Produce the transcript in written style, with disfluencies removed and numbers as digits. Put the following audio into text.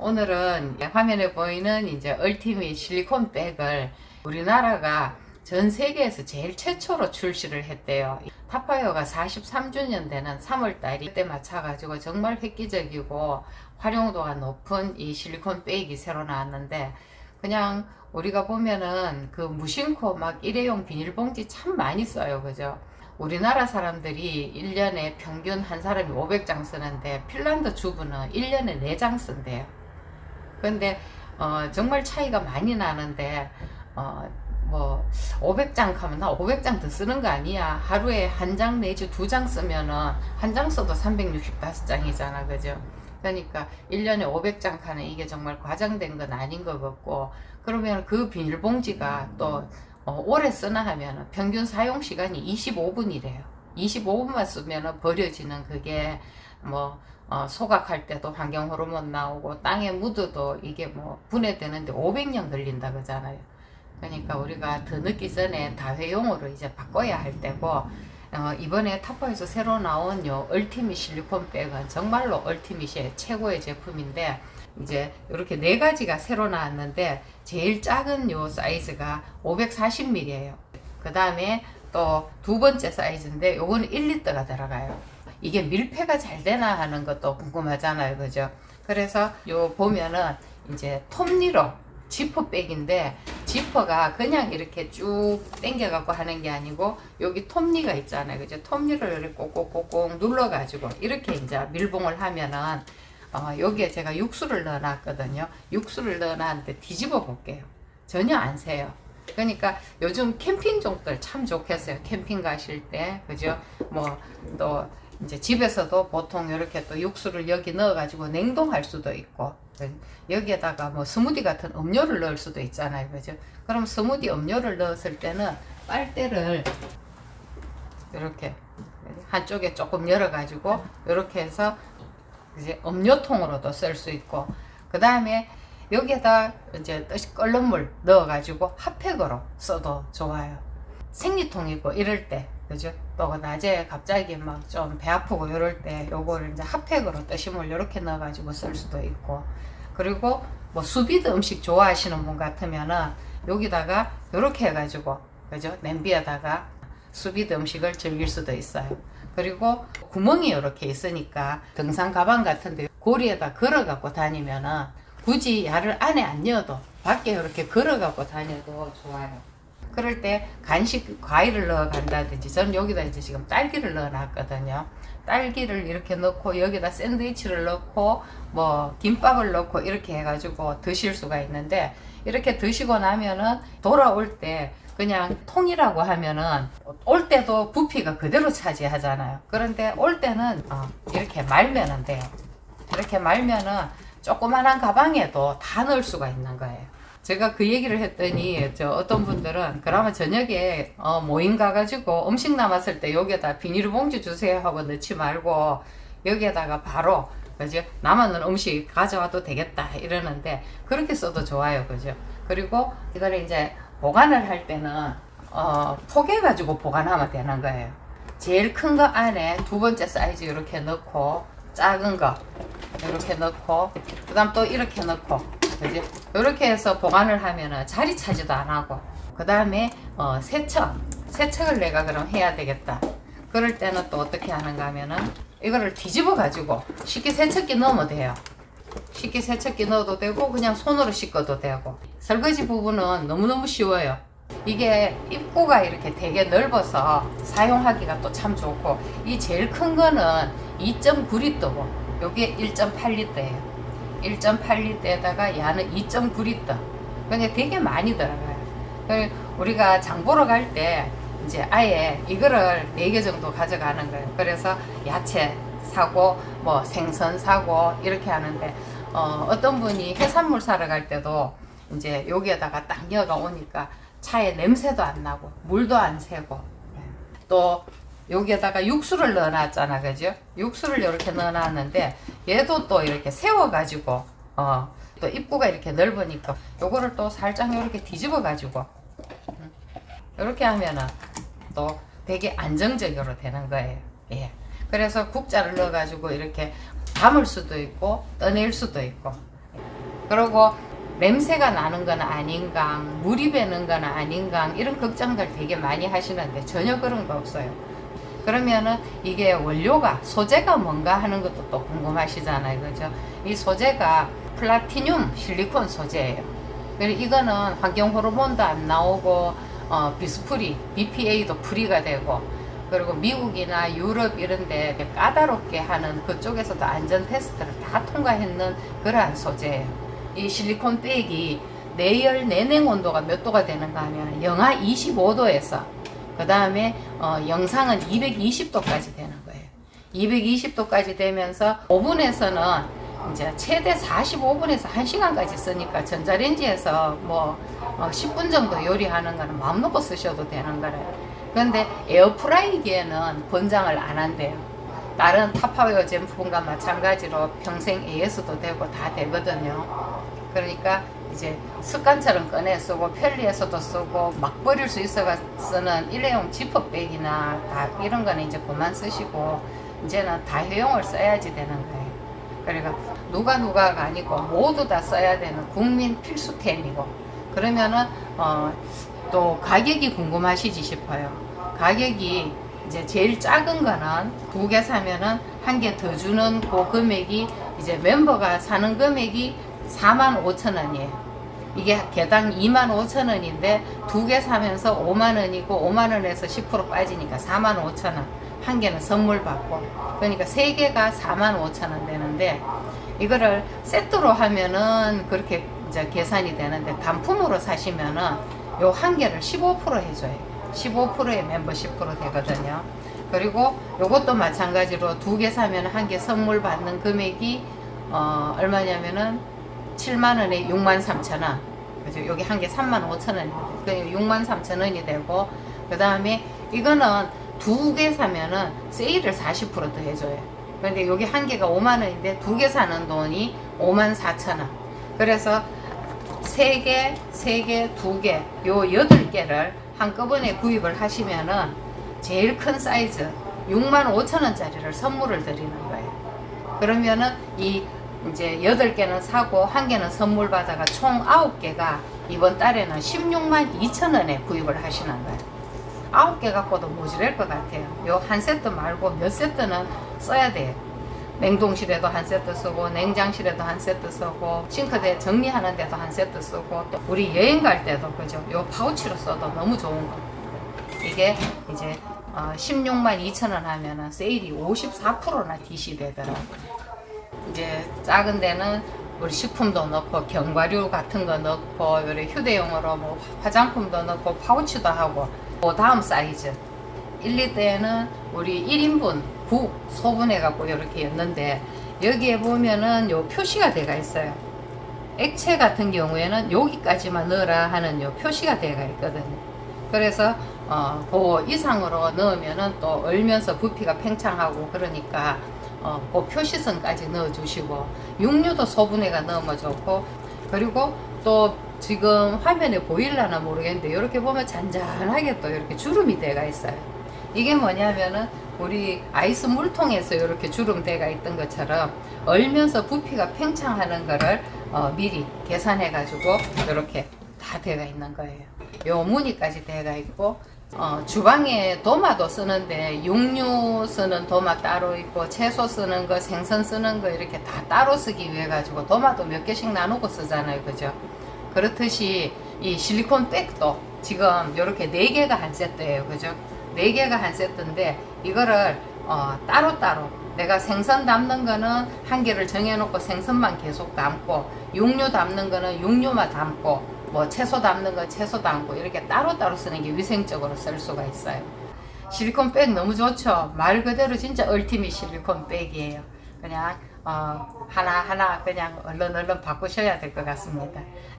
오늘은 화면에 보이는 이제 얼티밋 실리콘 백을 우리나라가 전 세계에서 제일 최초로 출시를 했대요. 타파이어가 43주년 되는 3월달이 그때 맞춰가지고 정말 획기적이고 활용도가 높은 이 실리콘 백이 새로 나왔는데, 그냥 우리가 보면은 그 무심코 막 일회용 비닐봉지 참 많이 써요. 그죠? 우리나라 사람들이 1년에 평균 한 사람이 500장 쓰는데 핀란드 주부는 1년에 4장 쓴대요. 근데 정말 차이가 많이 나는데, 뭐 500장 하면 나 500장 더 쓰는 거 아니야, 하루에 한 장 내지 2장 쓰면은 한 장 써도 365장이잖아. 그죠? 그러니까 1년에 500장 하는 이게 정말 과장된 건 아닌 것 같고, 그러면 그 비닐봉지가 또 오래 쓰나 하면 평균 사용 시간이 25분이래요. 25분만 쓰면 버려지는 그게 뭐 소각할 때도 환경 호르몬 나오고 땅에 묻어도 이게 뭐 분해되는데 500년 걸린다 그러잖아요. 그러니까 우리가 더 늦기 전에 다회용으로 이제 바꿔야 할 때고, 이번에 타파에서 새로 나온 요 얼티밋 실리콘 백은 정말로 얼티밋의 최고의 제품인데, 이제 이렇게 4가지가 새로 나왔는데 제일 작은 요 사이즈가 540ml예요. 그 다음에 또 두 번째 사이즈인데 요거는 1리터가 들어가요. 이게 밀폐가 잘 되나 하는 것도 궁금하잖아요. 그죠? 그래서 요 보면은 이제 톱니로 지퍼백인데, 지퍼가 그냥 이렇게 쭉 당겨 갖고 하는 게 아니고 여기 톱니가 있잖아요. 그죠? 톱니를 이렇게 꼭꼭꼭꼭 눌러 가지고 이렇게 이제 밀봉을 하면은 여기에 제가 육수를 넣어 놨거든요. 육수를 넣어 놨는데 뒤집어 볼게요. 전혀 안 새요. 그러니까 요즘 캠핑족들 참 좋겠어요. 캠핑 가실 때. 그죠? 뭐 또 이제 집에서도 보통 이렇게 또 육수를 여기 넣어 가지고 냉동할 수도 있고, 여기에다가 뭐 스무디 같은 음료를 넣을 수도 있잖아요. 그죠? 그럼 스무디 음료를 넣었을 때는 빨대를 이렇게 한쪽에 조금 열어 가지고 이렇게 해서 이제 음료통으로도 쓸 수 있고, 그 다음에 여기에다 이제 뜻이 끓는 물 넣어 가지고 핫팩으로 써도 좋아요. 생리통이고 이럴 때, 그죠? 또 낮에 갑자기 막 좀 배 아프고 이럴 때 요거를 이제 핫팩으로 뜨시물 이렇게 넣어 가지고 쓸 수도 있고, 그리고 뭐 수비드 음식 좋아하시는 분 같으면은 여기다가 이렇게 해 가지고, 그죠? 냄비에다가 수비드 음식을 즐길 수도 있어요. 그리고 구멍이 이렇게 있으니까 등산 가방 같은데 고리에다 걸어 갖고 다니면은 굳이 야를 안에 안 넣어도 밖에 이렇게 걸어 갖고 다녀도 좋아요. 그럴 때 간식 과일을 넣어 간다든지, 저는 여기다 이제 지금 딸기를 넣어 놨거든요. 딸기를 이렇게 넣고 여기다 샌드위치를 넣고 뭐 김밥을 넣고 이렇게 해가지고 드실 수가 있는데, 이렇게 드시고 나면은 돌아올 때 그냥 통이라고 하면은 올 때도 부피가 그대로 차지하잖아요. 그런데 올 때는 이렇게 말면 돼요. 이렇게 말면은 조그만한 가방에도 다 넣을 수가 있는 거예요. 제가 그 얘기를 했더니 어떤 분들은 그러면 저녁에 모임 가가지고 음식 남았을 때 여기에다 비닐봉지 주세요 하고 넣지 말고 여기에다가 바로, 그죠? 남았는 음식 가져와도 되겠다 이러는데, 그렇게 써도 좋아요. 그죠? 그리고 이거를 이제 보관을 할 때는 포개 가지고 보관하면 되는 거예요. 제일 큰 거 안에 두 번째 사이즈 이렇게 넣고, 작은 거 이렇게 넣고, 그 다음 또 이렇게 넣고, 그지? 이렇게 해서 보관을 하면은 자리 차지도 안 하고, 그 다음에 세척을 내가 그럼 해야 되겠다. 그럴 때는 또 어떻게 하는가 하면은 이거를 뒤집어 가지고 식기세척기 넣으면 돼요. 식기세척기 넣어도 되고 그냥 손으로 씻어도 되고. 설거지 부분은 너무너무 쉬워요. 이게 입구가 이렇게 되게 넓어서 사용하기가 또 참 좋고, 이 제일 큰 거는 2.9리터고 요게 1.8리터예요 1.8리터에다가 야는 2.9리터. 그러니까 되게 많이 들어가요. 우리가 장 보러 갈 때 이제 아예 이거를 4개 정도 가져가는 거예요. 그래서 야채 사고 뭐 생선 사고 이렇게 하는데, 어떤 분이 해산물 사러 갈 때도 이제 여기에다가 딱 넣어가 오니까 차에 냄새도 안 나고 물도 안 새고, 또 여기에다가 육수를 넣어 놨잖아. 그죠? 육수를 이렇게 넣어 놨는데 얘도 또 이렇게 세워 가지고 또 입구가 이렇게 넓으니까 요거를 또 살짝 이렇게 뒤집어 가지고 이렇게 하면은 또 되게 안정적으로 되는 거예요. 예. 그래서 국자를 넣어 가지고 이렇게 담을 수도 있고 떠낼 수도 있고, 그리고 냄새가 나는 건 아닌가, 물이 배는 건 아닌가, 이런 걱정들 되게 많이 하시는데 전혀 그런 거 없어요. 그러면은 이게 원료가, 소재가 뭔가 하는 것도 또 궁금하시잖아요. 그죠? 이 소재가 플라티늄 실리콘 소재예요. 그리고 이거는 환경 호르몬도 안 나오고, 비스프리, BPA도 프리가 되고, 그리고 미국이나 유럽 이런데 까다롭게 하는 그쪽에서도 안전 테스트를 다 통과했는 그러한 소재예요. 이 실리콘 백이 내열 내냉 온도가 몇 도가 되는가 하면 영하 25도에서 그 다음에 영상은 220도까지 되는 거예요. 220도까지 되면서 오븐에서는 이제 최대 45분에서 1시간까지 쓰니까 전자레인지에서 뭐 10분 정도 요리하는 거는 마음 놓고 쓰셔도 되는 거래요. 그런데 에어프라이기에는 권장을 안 한대요. 다른 타파웨어 제품과 마찬가지로 평생 AS도 되고 다 되거든요. 그러니까 이제 습관처럼 꺼내 쓰고 편리해서도 쓰고 막 버릴 수 있어가 쓰는 일회용 지퍼백이나 다 이런 거는 이제 그만 쓰시고 이제는 다회용을 써야지 되는 거예요. 그러니까 누가가 아니고 모두 다 써야 되는 국민 필수템이고, 그러면은 또 가격이 궁금하시지 싶어요. 가격이 이제 제일 작은 거는 2개 사면은 1개 더 주는 그 금액이 이제 멤버가 사는 금액이 45,000원이에요. 이게 개당 25,000원인데 2개 사면서 5만원이고 5만원에서 10% 빠지니까 45,000원. 1개는 선물 받고, 그러니까 3개가 45,000원 되는데, 이거를 세트로 하면은 그렇게 이제 계산이 되는데, 단품으로 사시면은 요 1개를 15% 해줘요. 15%의 멤버십으로 되거든요. 그리고 요것도 마찬가지로 2개 사면 1개 선물 받는 금액이 얼마냐면은 7만원에 63,000원. 그죠? 여기 1개 35,000원이 되고, 63,000원이 되고, 그 다음에 이거는 2개 사면은 세일을 40% 더 해줘요. 그런데 여기 1개가 5만원인데 2개 사는 돈이 54,000원. 그래서 3개, 2개, 요 8개를 한꺼번에 구입을 하시면은 제일 큰 사이즈 65,000원짜리를 선물을 드리는 거예요. 그러면은 이 이제 8개는 사고 1개는 선물 받아가 총 9개가 이번 달에는 162,000원에 구입을 하시는 거예요. 9개 갖고도 모자랄 것 같아요. 요 한 세트 말고 몇 세트는 써야 돼요. 냉동실에도 한 세트 쓰고, 냉장실에도 한 세트 쓰고, 싱크대 정리하는 데도 한 세트 쓰고, 또 우리 여행 갈 때도 그죠? 요 파우치로 써도 너무 좋은 거. 이게 이제 162,000원 하면은 세일이 54%나 DC 되더라고요. 이제 작은 데는 우리 식품도 넣고 견과류 같은 거 넣고, 우리 휴대용으로 뭐 화장품도 넣고 파우치도 하고, 그 다음 사이즈 1리터에는 우리 1인분 국 소분해 갖고 이렇게 였는데, 여기에 보면은 요 표시가 되어 있어요. 액체 같은 경우에는 여기까지만 넣으라 하는 요 표시가 되어 있거든요. 그래서 그 이상으로 넣으면은 또 얼면서 부피가 팽창하고 그러니까 그 표시선까지 넣어 주시고, 육류도 소분해가 넣으면 좋고, 그리고 또 지금 화면에 보일라나 모르겠는데 이렇게 보면 잔잔하게 또 이렇게 주름이 돼가 있어요. 이게 뭐냐면은 우리 아이스 물통에서 이렇게 주름대가 있던 것처럼 얼면서 부피가 팽창하는 거를 미리 계산해 가지고 이렇게 다 돼가 있는 거예요. 요 무늬까지 돼가 있고, 주방에 도마도 쓰는데 육류 쓰는 도마 따로 있고, 채소 쓰는 거, 생선 쓰는 거 이렇게 다 따로 쓰기 위해 가지고 도마도 몇 개씩 나누고 쓰잖아요. 그죠? 그렇듯이 이 실리콘 백도 지금 이렇게 4개가 한 세트예요. 그죠? 4개가 한 세트인데 이거를 따로따로 내가 생선 담는 거는 1개를 정해놓고 생선만 계속 담고, 육류 담는 거는 육류만 담고, 뭐 채소 담는 거 채소 담고, 이렇게 따로따로 쓰는 게 위생적으로 쓸 수가 있어요. 실리콘 백 너무 좋죠. 말 그대로 진짜 얼티밋 실리콘 백이에요. 그냥 하나하나 그냥 얼른 바꾸셔야 될 것 같습니다.